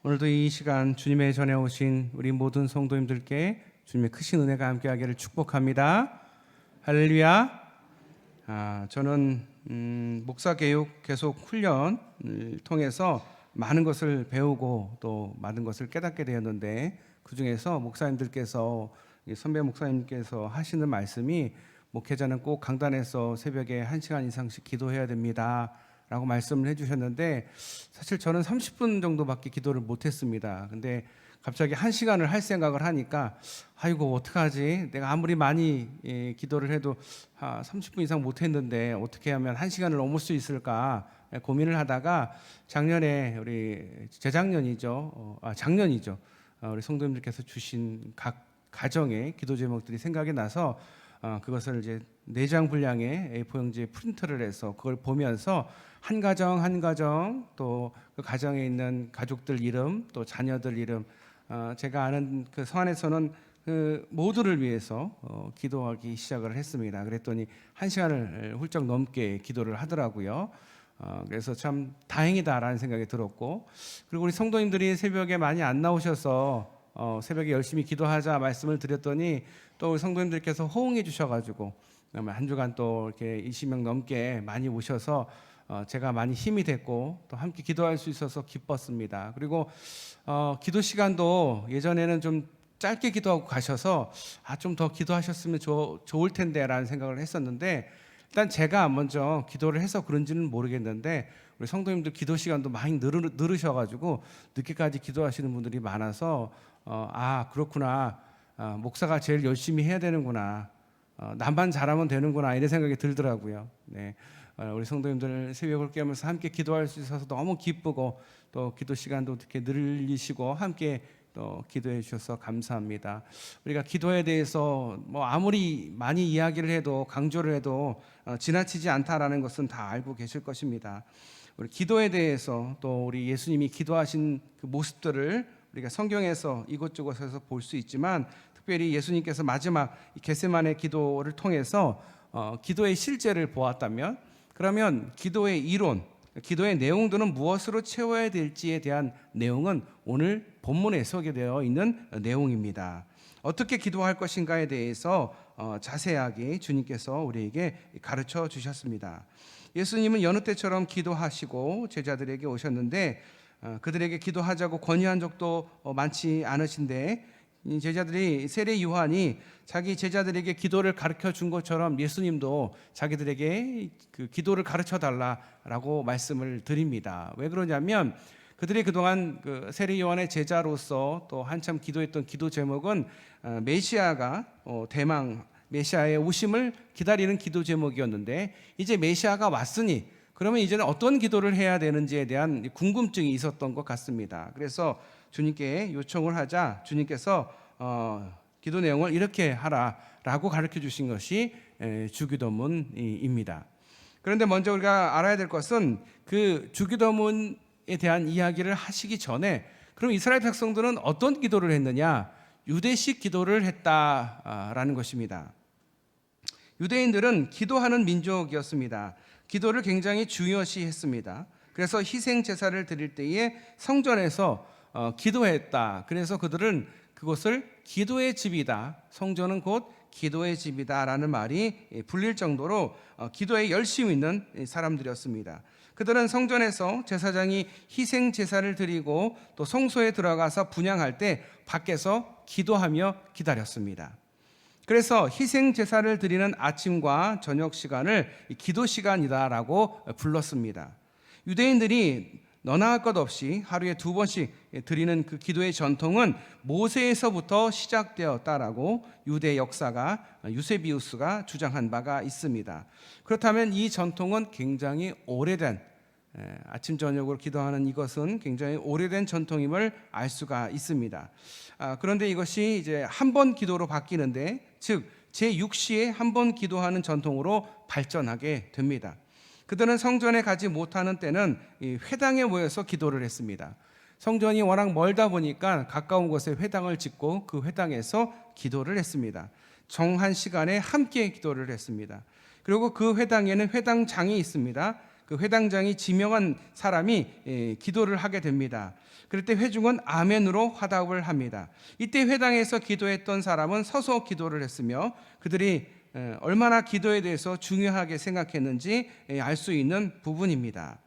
오늘도 이 시간 주님의 전에 오신 우리 모든 성도님들께 주님의 크신 은혜가 함께하기를 축복합니다. 할렐루야. 저는 목사 교육 계속 훈련을 통해서 많은 것을 배우고 또 많은 것을 깨닫게 되었는데, 그 중에서 목사님들께서, 선배 목사님께서 하시는 말씀이 목회자는 꼭 강단에서 새벽에 1시간 이상씩 기도해야 됩니다 라고 말씀을 해주셨는데, 사실 저는 30분 정도밖에 기도를 못했습니다. 근데 갑자기 1시간을 할 생각을 하니까 아이고 어떡하지, 내가 아무리 많이 기도를 해도 30분 이상 못했는데 어떻게 하면 1시간을 넘을 수 있을까 고민을 하다가 작년에 작년이죠, 우리 성도님들께서 주신 각 가정의 기도 제목들이 생각이 나서 그것을 이제 4장 분량의 A4용지에 프린트를 해서 그걸 보면서 한 가정 한 가정, 또 그 가정에 있는 가족들 이름, 또 자녀들 이름, 제가 아는 그 성안에서는 그 모두를 위해서 기도하기 시작을 했습니다. 그랬더니 1시간을 훌쩍 넘게 기도를 하더라고요. 그래서 참 다행이다라는 생각이 들었고, 그리고 우리 성도님들이 새벽에 많이 안 나오셔서 새벽에 열심히 기도하자 말씀을 드렸더니 또 우리 성도님들께서 호응해 주셔가지고 한 주간 또 이렇게 20명 넘게 많이 오셔서 제가 많이 힘이 됐고 또 함께 기도할 수 있어서 기뻤습니다. 그리고 기도 시간도 예전에는 좀 짧게 기도하고 가셔서 좀 더 기도하셨으면 좋을 텐데라는 생각을 했었는데, 일단 제가 먼저 기도를 해서 그런지는 모르겠는데 우리 성도님들 기도 시간도 많이 늘으셔가지고 늦게까지 기도하시는 분들이 많아서 그렇구나, 목사가 제일 열심히 해야 되는구나, 나만 잘하면 되는구나, 이런 생각이 들더라고요. 네. 우리 성도님들 새벽을 깨면서 함께 기도할 수 있어서 너무 기쁘고, 또 기도 시간도 이렇게 늘리시고 함께 또 기도해 주셔서 감사합니다. 우리가 기도에 대해서 아무리 많이 이야기를 해도 강조를 해도 지나치지 않다라는 것은 다 알고 계실 것입니다. 우리 기도에 대해서 또 우리 예수님이 기도하신 그 모습들을 우리가 성경에서 이곳저곳에서 볼 수 있지만, 특별히 예수님께서 마지막 겟세마네 기도를 통해서 기도의 실제를 보았다면, 그러면 기도의 이론, 기도의 내용들은 무엇으로 채워야 될지에 대한 내용은 오늘 본문에 소개되어 있는 내용입니다. 어떻게 기도할 것인가에 대해서 자세하게 주님께서 우리에게 가르쳐 주셨습니다. 예수님은 여느 때처럼 기도하시고 제자들에게 오셨는데 그들에게 기도하자고 권유한 적도 많지 않으신데, 제자들이 세례 요한이 자기 제자들에게 기도를 가르쳐 준 것처럼 예수님도 자기들에게 그 기도를 가르쳐 달라라고 말씀을 드립니다. 왜 그러냐면 그들이 그동안 그 세례 요한의 제자로서 또 한참 기도했던 기도 제목은 메시아가 메시아의 오심을 기다리는 기도 제목이었는데, 이제 메시아가 왔으니 그러면 이제는 어떤 기도를 해야 되는지에 대한 궁금증이 있었던 것 같습니다. 그래서 주님께 요청을 하자 주님께서 기도 내용을 이렇게 하라라고 가르쳐 주신 것이 주기도문입니다. 그런데 먼저 우리가 알아야 될 것은 그 주기도문에 대한 이야기를 하시기 전에, 그럼 이스라엘 백성들은 어떤 기도를 했느냐? 유대식 기도를 했다라는 것입니다. 유대인들은 기도하는 민족이었습니다. 기도를 굉장히 중요시 했습니다. 그래서 희생 제사를 드릴 때에 성전에서 기도했다. 그래서 그들은 그것을 기도의 집이다, 성전은 곧 기도의 집이다라는 말이 불릴 정도로 기도에 열심히 있는 사람들이었습니다. 그들은 성전에서 제사장이 희생 제사를 드리고 또 성소에 들어가서 분향할 때 밖에서 기도하며 기다렸습니다. 그래서 희생 제사를 드리는 아침과 저녁 시간을 기도 시간이다라고 불렀습니다. 유대인들이 너나 할 것 없이 하루에 2번씩 드리는 그 기도의 전통은 모세에서부터 시작되었다라고 유대 역사가 유세비우스가 주장한 바가 있습니다. 그렇다면 이 전통은 굉장히 오래된, 아침 저녁으로 기도하는 이것은 굉장히 오래된 전통임을 알 수가 있습니다. 그런데 이것이 이제 한 번 기도로 바뀌는데, 즉 제6시에 한 번 기도하는 전통으로 발전하게 됩니다. 그들은 성전에 가지 못하는 때는 회당에 모여서 기도를 했습니다. 성전이 워낙 멀다 보니까 가까운 곳에 회당을 짓고 그 회당에서 기도를 했습니다. 정한 시간에 함께 기도를 했습니다. 그리고 그 회당에는 회당장이 있습니다. 그 회당장이 지명한 사람이 기도를 하게 됩니다. 그럴 때 회중은 아멘으로 화답을 합니다. 이때 회당에서 기도했던 사람은 서서 기도를 했으며 그들이 얼마나 기도에 대해서 중요하게 생각했는지 알 수 있는 부분입니다.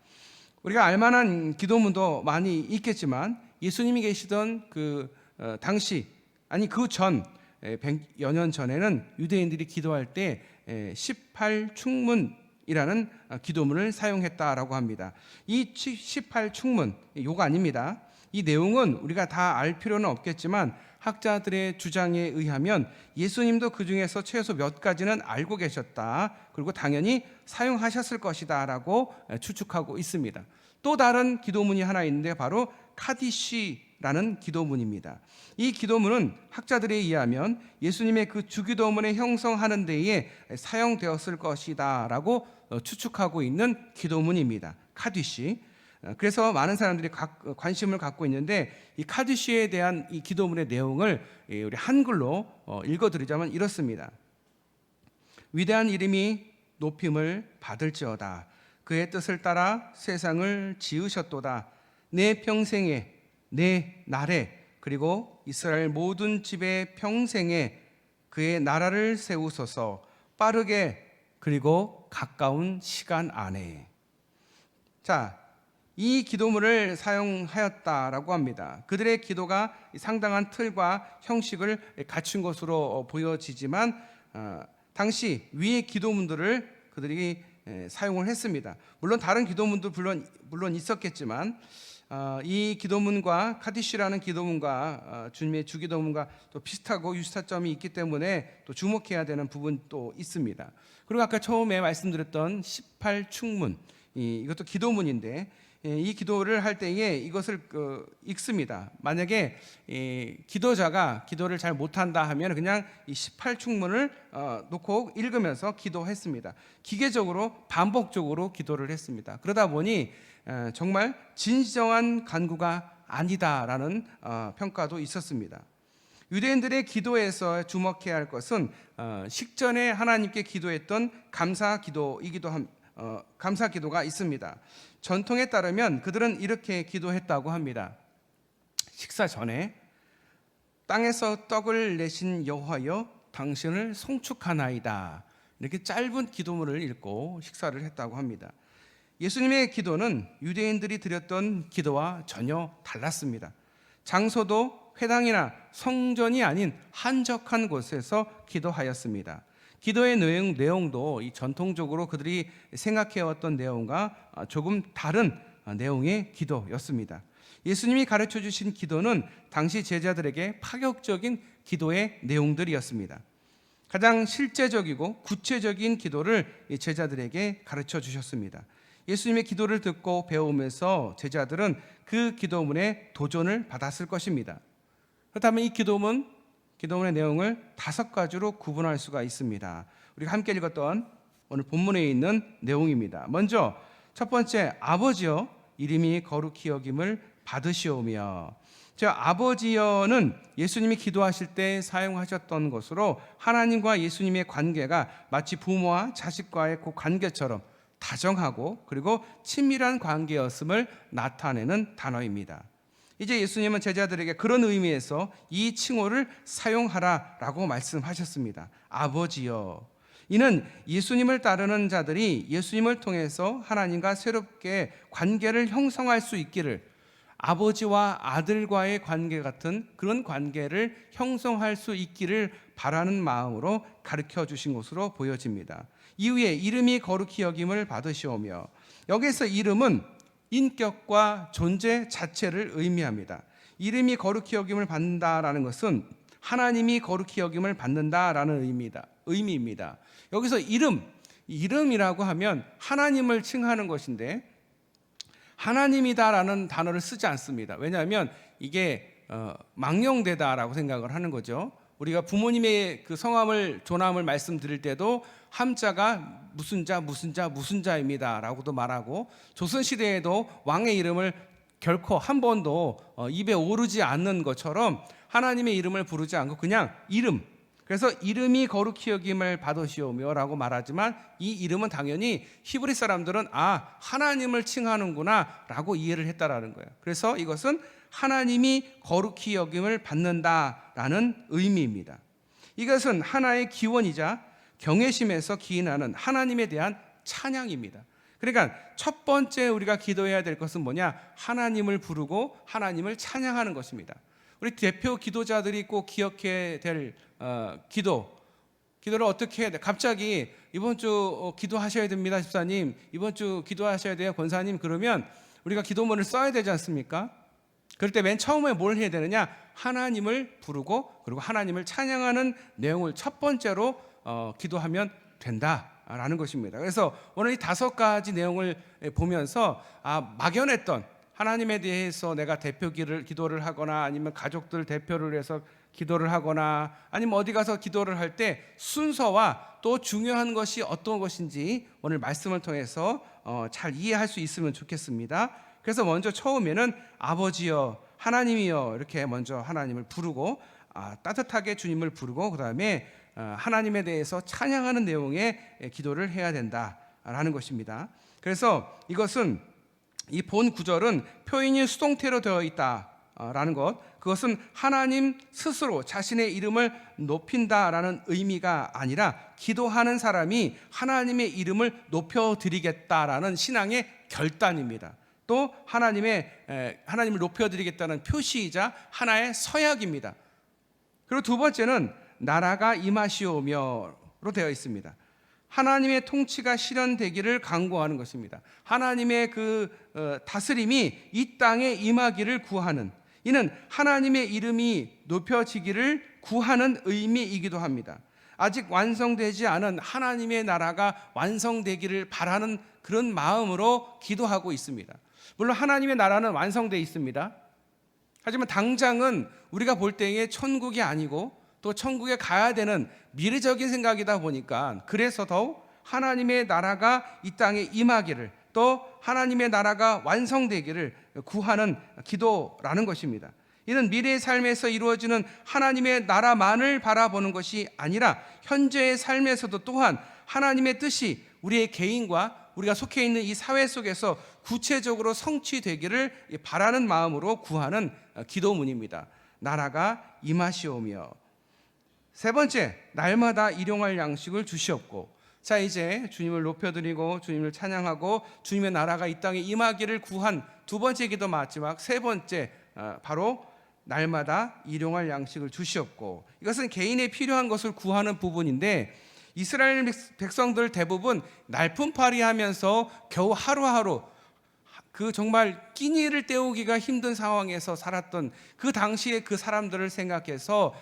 우리가 알만한 기도문도 많이 있겠지만 예수님이 계시던 그 당시 아니 그 전 100여 년 전에는 유대인들이 기도할 때 18충문이라는 기도문을 사용했다라고 합니다. 이 18충문 요거 아닙니다. 이 내용은 우리가 다 알 필요는 없겠지만 학자들의 주장에 의하면 예수님도 그 중에서 최소 몇 가지는 알고 계셨다. 그리고 당연히 사용하셨을 것이다 라고 추측하고 있습니다. 또 다른 기도문이 하나 있는데 바로 카디시라는 기도문입니다. 이 기도문은 학자들에 의하면 예수님의 그 주기도문에 형성하는 데에 사용되었을 것이다 라고 추측하고 있는 기도문입니다. 카디시. 그래서 많은 사람들이 관심을 갖고 있는데 이 카디시에 대한 이 기도문의 내용을 우리 한글로 읽어드리자면 이렇습니다. 위대한 이름이 높임을 받을지어다. 그의 뜻을 따라 세상을 지으셨도다. 내 평생에 내 날에 그리고 이스라엘 모든 집의 평생에 그의 나라를 세우소서. 빠르게 그리고 가까운 시간 안에. 자, 이 기도문을 사용하였다라고 합니다. 그들의 기도가 상당한 틀과 형식을 갖춘 것으로 보여지지만 당시 위의 기도문들을 그들이 사용을 했습니다. 물론 다른 기도문도 물론 있었겠지만 이 기도문과 카디시라는 기도문과 주님의 주기도문과 또 비슷하고 유사점이 있기 때문에 또 주목해야 되는 부분도 있습니다. 그리고 아까 처음에 말씀드렸던 18충문 이것도 기도문인데 이 기도를 할 때에 이것을 읽습니다. 만약에 기도자가 기도를 잘 못한다 하면 그냥 이 18충문을 놓고 읽으면서 기도했습니다. 기계적으로 반복적으로 기도를 했습니다. 그러다 보니 정말 진정한 간구가 아니다라는 평가도 있었습니다. 유대인들의 기도에서 주목해야 할 것은 식전에 하나님께 기도했던 감사 기도가 있습니다. 전통에 따르면 그들은 이렇게 기도했다고 합니다. 식사 전에 땅에서 떡을 내신 여호와여 당신을 송축하나이다. 이렇게 짧은 기도문을 읽고 식사를 했다고 합니다. 예수님의 기도는 유대인들이 드렸던 기도와 전혀 달랐습니다. 장소도 회당이나 성전이 아닌 한적한 곳에서 기도하였습니다. 기도의 내용도 이 전통적으로 그들이 생각해왔던 내용과 조금 다른 내용의 기도였습니다. 예수님이 가르쳐 주신 기도는 당시 제자들에게 파격적인 기도의 내용들이었습니다. 가장 실제적이고 구체적인 기도를 제자들에게 가르쳐 주셨습니다. 예수님의 기도를 듣고 배우면서 제자들은 그 기도문에 도전을 받았을 것입니다. 그렇다면 이 기도문의 내용을 5가지로 구분할 수가 있습니다. 우리가 함께 읽었던 오늘 본문에 있는 내용입니다. 먼저 첫 번째, 아버지여 이름이 거룩히 여김을 받으시오며. 아버지여는 예수님이 기도하실 때 사용하셨던 것으로 하나님과 예수님의 관계가 마치 부모와 자식과의 그 관계처럼 다정하고 그리고 친밀한 관계였음을 나타내는 단어입니다. 이제 예수님은 제자들에게 그런 의미에서 이 칭호를 사용하라라고 말씀하셨습니다. 아버지여. 이는 예수님을 따르는 자들이 예수님을 통해서 하나님과 새롭게 관계를 형성할 수 있기를, 아버지와 아들과의 관계 같은 그런 관계를 형성할 수 있기를 바라는 마음으로 가르쳐 주신 것으로 보여집니다. 이후에 이름이 거룩히 여김을 받으시오며, 여기서 이름은 인격과 존재 자체를 의미합니다. 이름이 거룩히 여김을 받는다라는 것은 하나님이 거룩히 여김을 받는다라는 의미입니다. 여기서 이름이라고 하면 하나님을 칭하는 것인데 하나님이다라는 단어를 쓰지 않습니다. 왜냐하면 이게 망령되다라고 생각을 하는 거죠. 우리가 부모님의 그 성함을 조남을 말씀드릴 때도 함자가 무슨 자입니다 라고도 말하고, 조선시대에도 왕의 이름을 결코 한 번도 입에 오르지 않는 것처럼 하나님의 이름을 부르지 않고 그냥 이름, 그래서 이름이 거룩히 여김을 받으시오며라고 말하지만 이 이름은 당연히 히브리 사람들은 하나님을 칭하는구나라고 이해를 했다라는 거예요. 그래서 이것은 하나님이 거룩히 여김을 받는다라는 의미입니다. 이것은 하나의 기원이자 경외심에서 기인하는 하나님에 대한 찬양입니다. 그러니까 첫 번째 우리가 기도해야 될 것은 뭐냐? 하나님을 부르고 하나님을 찬양하는 것입니다. 우리 대표 기도자들이 꼭 기억해야 될 기도를 어떻게 해야 돼? 갑자기 이번 주 기도하셔야 됩니다, 집사님. 이번 주 기도하셔야 돼요, 권사님. 그러면 우리가 기도문을 써야 되지 않습니까? 그럴 때 맨 처음에 뭘 해야 되느냐? 하나님을 부르고 그리고 하나님을 찬양하는 내용을 첫 번째로 기도하면 된다라는 것입니다. 그래서 오늘 이 5가지 내용을 보면서 막연했던 하나님에 대해서 내가 대표 기도를 하거나 아니면 가족들 대표를 해서 기도를 하거나 아니면 어디 가서 기도를 할 때 순서와 또 중요한 것이 어떤 것인지 오늘 말씀을 통해서 잘 이해할 수 있으면 좋겠습니다. 그래서 먼저 처음에는 아버지여 하나님이여 이렇게 먼저 하나님을 부르고 따뜻하게 주님을 부르고 그 다음에 하나님에 대해서 찬양하는 내용의 기도를 해야 된다라는 것입니다. 그래서 이것은 이 본 구절은 표현이 수동태로 되어 있다라는 것, 그것은 하나님 스스로 자신의 이름을 높인다라는 의미가 아니라 기도하는 사람이 하나님의 이름을 높여드리겠다라는 신앙의 결단입니다. 또 하나님을 높여드리겠다는 표시이자 하나의 서약입니다. 그리고 두 번째는 나라가 임하시오며로 되어 있습니다. 하나님의 통치가 실현되기를 간구하는 것입니다. 하나님의 다스림이 이 땅에 임하기를 구하는, 이는 하나님의 이름이 높여지기를 구하는 의미이기도 합니다. 아직 완성되지 않은 하나님의 나라가 완성되기를 바라는 그런 마음으로 기도하고 있습니다. 물론 하나님의 나라는 완성되어 있습니다. 하지만 당장은 우리가 볼 때에 천국이 아니고 또 천국에 가야 되는 미래적인 생각이다 보니까 그래서 더욱 하나님의 나라가 이 땅에 임하기를 또 하나님의 나라가 완성되기를 구하는 기도라는 것입니다. 이는 미래의 삶에서 이루어지는 하나님의 나라만을 바라보는 것이 아니라 현재의 삶에서도 또한 하나님의 뜻이 우리의 개인과 우리가 속해 있는 이 사회 속에서 구체적으로 성취되기를 바라는 마음으로 구하는 기도문입니다. 나라가 임하시오며. 세 번째, 날마다 일용할 양식을 주시옵고. 자, 이제 주님을 높여드리고 주님을 찬양하고 주님의 나라가 이 땅에 임하기를 구한 두 번째 기도 마지막 세 번째, 바로 날마다 일용할 양식을 주시옵고. 이것은 개인에 필요한 것을 구하는 부분인데 이스라엘 백성들 대부분 날품팔이 하면서 겨우 하루하루 정말 끼니를 때우기가 힘든 상황에서 살았던 그 당시에 그 사람들을 생각해서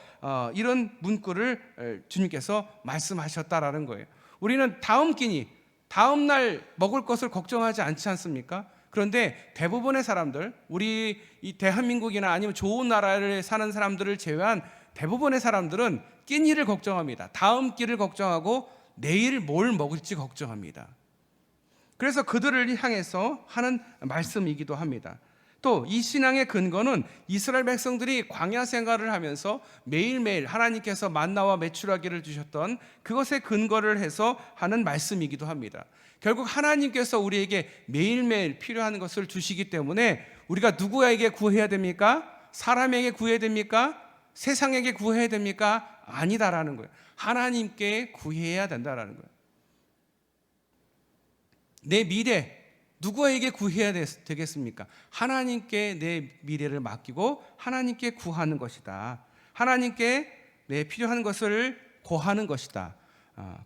이런 문구를 주님께서 말씀하셨다라는 거예요. 우리는 다음 끼니, 다음 날 먹을 것을 걱정하지 않지 않습니까? 그런데 대부분의 사람들, 우리 이 대한민국이나 아니면 좋은 나라를 사는 사람들을 제외한 대부분의 사람들은 끼니를 걱정합니다. 다음 끼를 걱정하고 내일 뭘 먹을지 걱정합니다. 그래서 그들을 향해서 하는 말씀이기도 합니다. 또 이 신앙의 근거는 이스라엘 백성들이 광야 생활을 하면서 매일매일 하나님께서 만나와 메추라기를 주셨던 그것에 근거를 해서 하는 말씀이기도 합니다. 결국 하나님께서 우리에게 매일매일 필요한 것을 주시기 때문에 우리가 누구에게 구해야 됩니까? 사람에게 구해야 됩니까? 세상에게 구해야 됩니까? 아니다라는 거예요. 하나님께 구해야 된다라는 거예요. 내 미래 누구에게 구해야 되겠습니까? 하나님께 내 미래를 맡기고 하나님께 구하는 것이다. 하나님께 내 필요한 것을 고하는 것이다.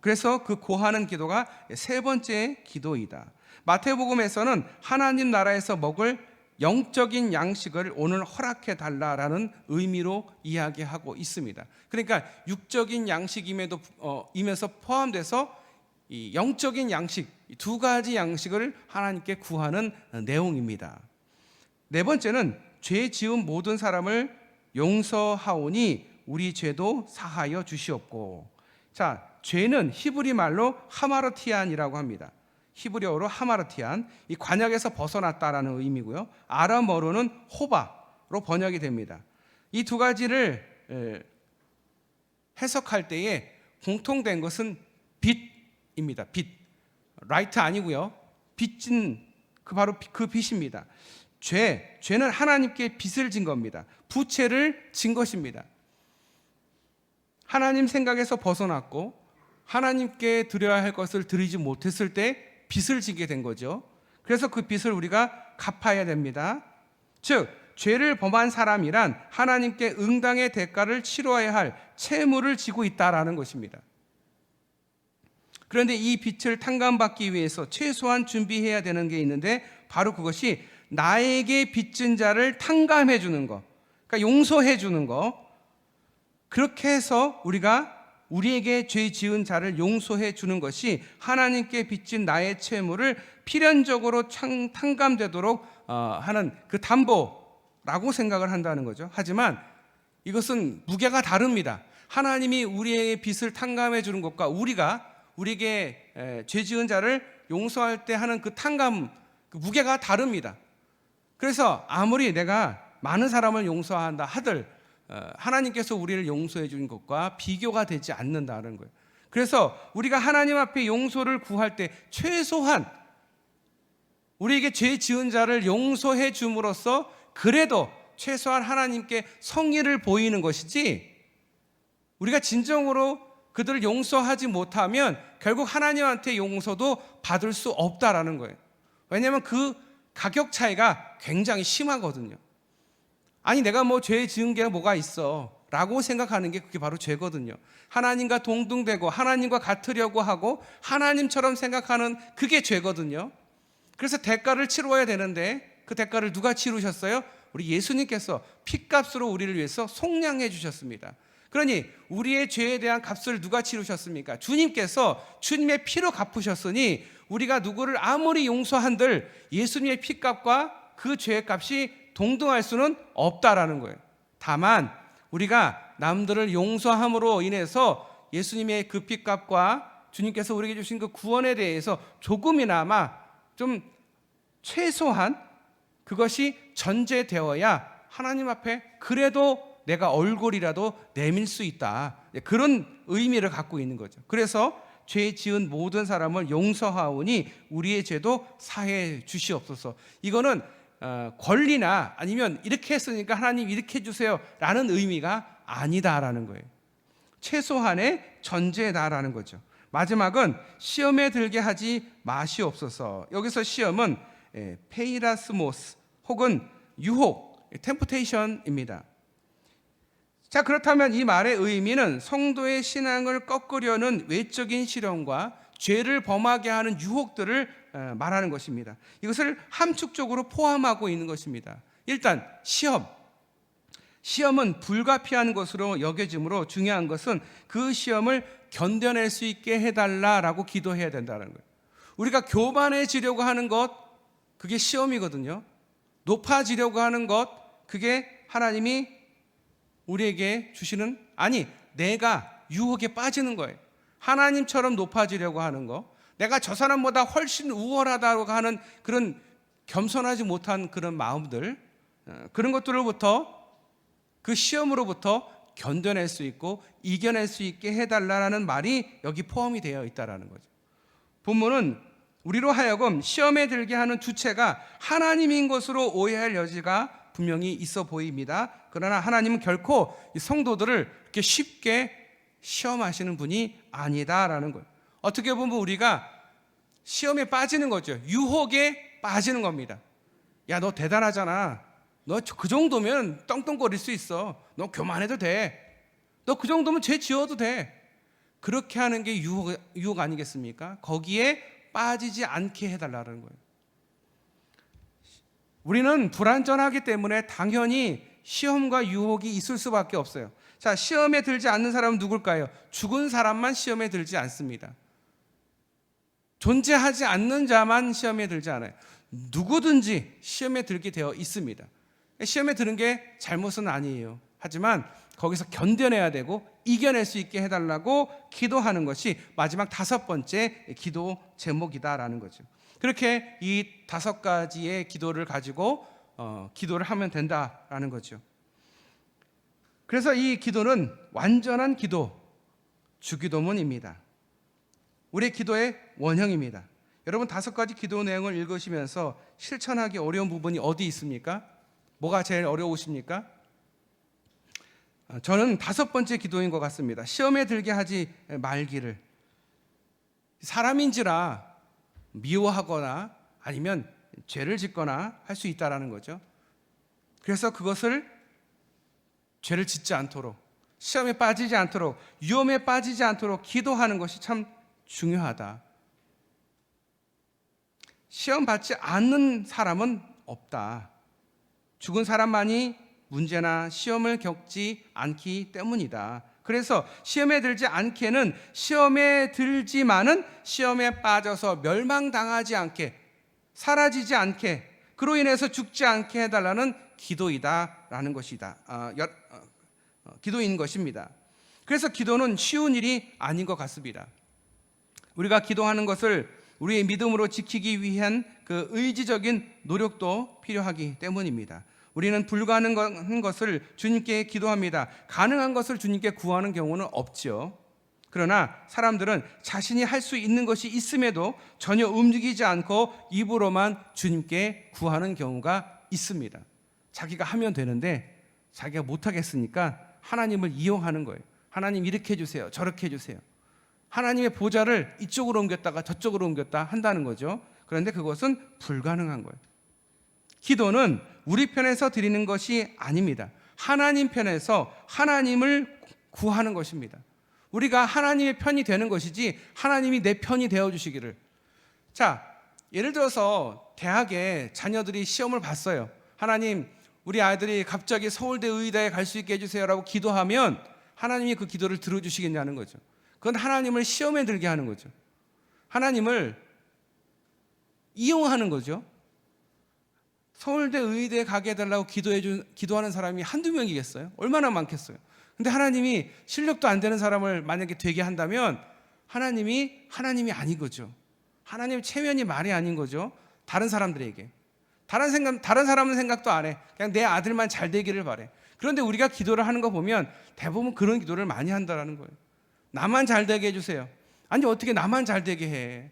그래서 그 고하는 기도가 세 번째 기도이다. 마태복음에서는 하나님 나라에서 먹을 영적인 양식을 오늘 허락해 달라라는 의미로 이야기하고 있습니다. 그러니까 육적인 양식임에서 포함돼서 이 영적인 양식, 두 가지 양식을 하나님께 구하는 내용입니다. 네 번째는 죄 지은 모든 사람을 용서하오니 우리 죄도 사하여 주시옵고. 자, 죄는 히브리 말로 하마르티안이라고 합니다. 히브리어로 하마르티안, 이 관역에서 벗어났다라는 의미고요. 아람어로는 호바로 번역이 됩니다. 이 두 가지를 해석할 때에 공통된 것은 빛입니다. 빛. 라이트 아니고요. 빛은 바로 그 빛입니다. 죄는 하나님께 빚을 진 겁니다. 부채를 진 것입니다. 하나님 생각에서 벗어났고 하나님께 드려야 할 것을 드리지 못했을 때 빚을 지게 된 거죠. 그래서 그 빚을 우리가 갚아야 됩니다. 즉 죄를 범한 사람이란 하나님께 응당의 대가를 치러야 할 채무를 지고 있다라는 것입니다. 그런데 이 빚을 탕감받기 위해서 최소한 준비해야 되는 게 있는데 바로 그것이 나에게 빚진 자를 탕감해 주는 거, 그러니까 용서해 주는 거. 그렇게 해서 우리가 우리에게 죄 지은 자를 용서해 주는 것이 하나님께 빚진 나의 채무를 필연적으로 탕감되도록 하는 그 담보라고 생각을 한다는 거죠. 하지만 이것은 무게가 다릅니다. 하나님이 우리의 빚을 탕감해 주는 것과 우리에게 죄 지은 자를 용서할 때 하는 그 탕감, 그 무게가 다릅니다. 그래서 아무리 내가 많은 사람을 용서한다 하들 하나님께서 우리를 용서해 주는 것과 비교가 되지 않는다는 거예요. 그래서 우리가 하나님 앞에 용서를 구할 때 최소한 우리에게 죄 지은 자를 용서해 줌으로써 그래도 최소한 하나님께 성의를 보이는 것이지, 우리가 진정으로 그들을 용서하지 못하면 결국 하나님한테 용서도 받을 수 없다라는 거예요. 왜냐하면 그 가격 차이가 굉장히 심하거든요. 아니 내가 뭐 죄 지은 게 뭐가 있어 라고 생각하는 게 그게 바로 죄거든요. 하나님과 동등되고 하나님과 같으려고 하고 하나님처럼 생각하는 그게 죄거든요. 그래서 대가를 치러야 되는데 그 대가를 누가 치르셨어요? 우리 예수님께서 핏값으로 우리를 위해서 속량해 주셨습니다. 그러니 우리의 죄에 대한 값을 누가 치르셨습니까? 주님께서 주님의 피로 갚으셨으니 우리가 누구를 아무리 용서한들 예수님의 핏값과 그 죄의 값이 동등할 수는 없다라는 거예요. 다만 우리가 남들을 용서함으로 인해서 예수님의 그 핏값과 주님께서 우리에게 주신 그 구원에 대해서 조금이나마 좀 최소한 그것이 전제되어야 하나님 앞에 그래도 내가 얼굴이라도 내밀 수 있다, 그런 의미를 갖고 있는 거죠. 그래서 죄 지은 모든 사람을 용서하오니 우리의 죄도 사해 주시옵소서. 이거는 권리나 아니면 이렇게 했으니까 하나님 이렇게 해주세요 라는 의미가 아니다라는 거예요. 최소한의 전제다라는 거죠. 마지막은 시험에 들게 하지 마시옵소서. 여기서 시험은 페이라스모스 혹은 유혹, 템프테이션입니다. 자, 그렇다면 이 말의 의미는 성도의 신앙을 꺾으려는 외적인 시련과 죄를 범하게 하는 유혹들을 말하는 것입니다. 이것을 함축적으로 포함하고 있는 것입니다. 일단 시험은 불가피한 것으로 여겨지므로 중요한 것은 그 시험을 견뎌낼 수 있게 해달라라고 기도해야 된다는 거예요. 우리가 교만해지려고 하는 것, 그게 시험이거든요. 높아지려고 하는 것, 그게 하나님이 우리에게 주시는, 아니 내가 유혹에 빠지는 거예요. 하나님처럼 높아지려고 하는 거, 내가 저 사람보다 훨씬 우월하다고 하는 그런 겸손하지 못한 그런 마음들, 그런 것들로부터, 그 시험으로부터 견뎌낼 수 있고 이겨낼 수 있게 해달라는 말이 여기 포함이 되어 있다는 거죠. 본문은 우리로 하여금 시험에 들게 하는 주체가 하나님인 것으로 오해할 여지가 분명히 있어 보입니다. 그러나 하나님은 결코 이 성도들을 이렇게 쉽게 시험하시는 분이 아니다라는 거예요. 어떻게 보면 우리가 시험에 빠지는 거죠. 유혹에 빠지는 겁니다. 야, 너 대단하잖아. 너 그 정도면 떵떵거릴 수 있어. 너 교만해도 돼. 너 그 정도면 죄 지어도 돼. 그렇게 하는 게 유혹 아니겠습니까? 거기에 빠지지 않게 해달라는 거예요. 우리는 불완전하기 때문에 당연히 시험과 유혹이 있을 수밖에 없어요. 자, 시험에 들지 않는 사람은 누굴까요? 죽은 사람만 시험에 들지 않습니다. 존재하지 않는 자만 시험에 들지 않아요. 누구든지 시험에 들게 되어 있습니다. 시험에 드는 게 잘못은 아니에요. 하지만 거기서 견뎌내야 되고 이겨낼 수 있게 해달라고 기도하는 것이 마지막 5번째 기도 제목이다라는 거죠. 그렇게 이 5가지의 기도를 가지고 기도를 하면 된다라는 거죠. 그래서 이 기도는 완전한 기도, 주기도문입니다. 우리의 기도의 원형입니다. 여러분 5가지 기도 내용을 읽으시면서 실천하기 어려운 부분이 어디 있습니까? 뭐가 제일 어려우십니까? 저는 5번째 기도인 것 같습니다. 시험에 들게 하지 말기를. 사람인지라 미워하거나 아니면 죄를 짓거나 할 수 있다라는 거죠. 그래서 그것을 죄를 짓지 않도록, 시험에 빠지지 않도록, 위험에 빠지지 않도록 기도하는 것이 참 중요하다. 시험 받지 않는 사람은 없다. 죽은 사람만이 문제나 시험을 겪지 않기 때문이다. 그래서 시험에 들지 않게는 시험에 들지만은 시험에 빠져서 멸망당하지 않게, 사라지지 않게, 그로 인해서 죽지 않게 해달라는 기도이다라는 것이다. 기도인 것입니다. 그래서 기도는 쉬운 일이 아닌 것 같습니다. 우리가 기도하는 것을 우리의 믿음으로 지키기 위한 그 의지적인 노력도 필요하기 때문입니다. 우리는 불가능한 것을 주님께 기도합니다. 가능한 것을 주님께 구하는 경우는 없죠. 그러나 사람들은 자신이 할 수 있는 것이 있음에도 전혀 움직이지 않고 입으로만 주님께 구하는 경우가 있습니다. 자기가 하면 되는데 자기가 못하겠으니까 하나님을 이용하는 거예요. 하나님 이렇게 해주세요, 저렇게 해주세요. 하나님의 보좌를 이쪽으로 옮겼다가 저쪽으로 옮겼다 한다는 거죠. 그런데 그것은 불가능한 거예요. 기도는 우리 편에서 드리는 것이 아닙니다. 하나님 편에서 하나님을 구하는 것입니다. 우리가 하나님의 편이 되는 것이지 하나님이 내 편이 되어주시기를. 자, 예를 들어서 대학에 자녀들이 시험을 봤어요. 하나님, 우리 아이들이 갑자기 서울대 의대에 갈 수 있게 해주세요라고 기도하면 하나님이 그 기도를 들어주시겠냐는 거죠. 그건 하나님을 시험에 들게 하는 거죠. 하나님을 이용하는 거죠. 서울대 의대에 가게 해달라고 기도하는 사람이 한두 명이겠어요? 얼마나 많겠어요? 근데 하나님이 실력도 안 되는 사람을 만약에 되게 한다면 하나님이 아닌 거죠. 하나님의 체면이 말이 아닌 거죠. 다른 사람들에게. 다른 사람은 생각도 안 해. 그냥 내 아들만 잘 되기를 바래. 그런데 우리가 기도를 하는 거 보면 대부분 그런 기도를 많이 한다는 거예요. 나만 잘 되게 해주세요. 아니, 어떻게 나만 잘 되게 해?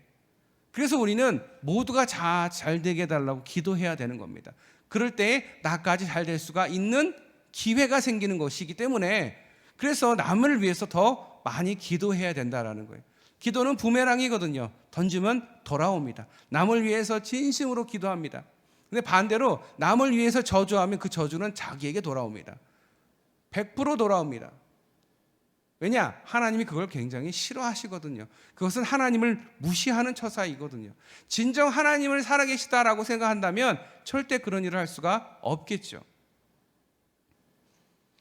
그래서 우리는 모두가 잘 되게 해달라고 기도해야 되는 겁니다. 그럴 때 나까지 잘 될 수가 있는 기회가 생기는 것이기 때문에, 그래서 남을 위해서 더 많이 기도해야 된다는 거예요. 기도는 부메랑이거든요. 던지면 돌아옵니다. 남을 위해서 진심으로 기도합니다. 근데 반대로 남을 위해서 저주하면 그 저주는 자기에게 돌아옵니다. 100% 돌아옵니다. 왜냐? 하나님이 그걸 굉장히 싫어하시거든요. 그것은 하나님을 무시하는 처사이거든요. 진정 하나님을 살아계시다라고 생각한다면 절대 그런 일을 할 수가 없겠죠.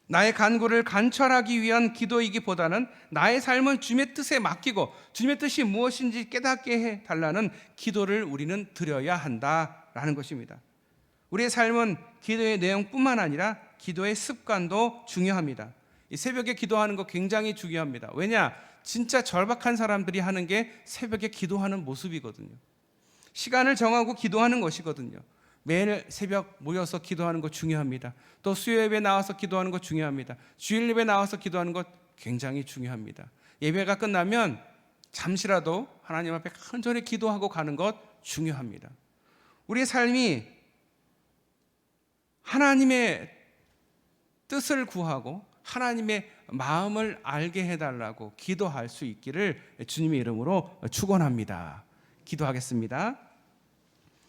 나의 간구를 관철하기 위한 기도이기보다는 나의 삶을 주님의 뜻에 맡기고 주님의 뜻이 무엇인지 깨닫게 해달라는 기도를 우리는 드려야 한다라는 것입니다. 우리의 삶은 기도의 내용뿐만 아니라 기도의 습관도 중요합니다. 이 새벽에 기도하는 거 굉장히 중요합니다. 왜냐? 진짜 절박한 사람들이 하는 게 새벽에 기도하는 모습이거든요. 시간을 정하고 기도하는 것이거든요. 매일 새벽 모여서 기도하는 것 중요합니다. 또 수요 예배 나와서 기도하는 것 중요합니다. 주일 예배 나와서 기도하는 것 굉장히 중요합니다. 예배가 끝나면 잠시라도 하나님 앞에 간절히 기도하고 가는 것 중요합니다. 우리의 삶이 하나님의 뜻을 구하고 하나님의 마음을 알게 해달라고 기도할 수 있기를 주님의 이름으로 축원합니다. 기도하겠습니다.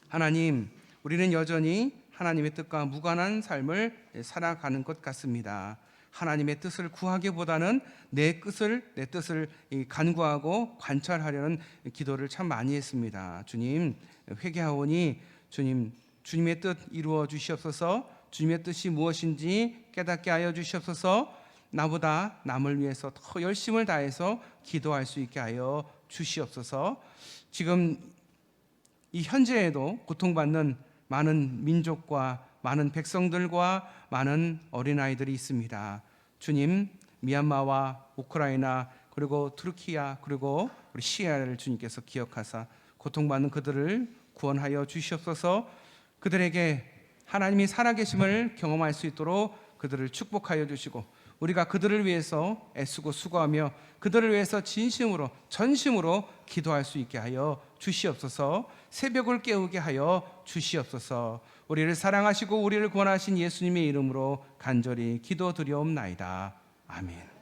하나님, 우리는 여전히 하나님의 뜻과 무관한 삶을 살아가는 것 같습니다. 하나님의 뜻을 구하기보다는 내 뜻을 간구하고 관찰하려는 기도를 참 많이 했습니다. 주님, 회개하오니 주님의 뜻 이루어 주시옵소서. 주님의 뜻이 무엇인지 깨닫게 하여 주시옵소서. 나보다 남을 위해서 더 열심을 다해서 기도할 수 있게 하여 주시옵소서. 지금 이 현재에도 고통받는 많은 민족과 많은 백성들과 많은 어린아이들이 있습니다. 주님, 미얀마와 우크라이나 그리고 투르키아 그리고 우리 시리아를 주님께서 기억하사 고통받는 그들을 구원하여 주시옵소서. 그들에게 하나님이 살아계심을 경험할 수 있도록 그들을 축복하여 주시고 우리가 그들을 위해서 애쓰고 수고하며 그들을 위해서 진심으로 전심으로 기도할 수 있게 하여 주시옵소서. 새벽을 깨우게 하여 주시옵소서. 우리를 사랑하시고 우리를 구원하신 예수님의 이름으로 간절히 기도드리옵나이다. 아멘.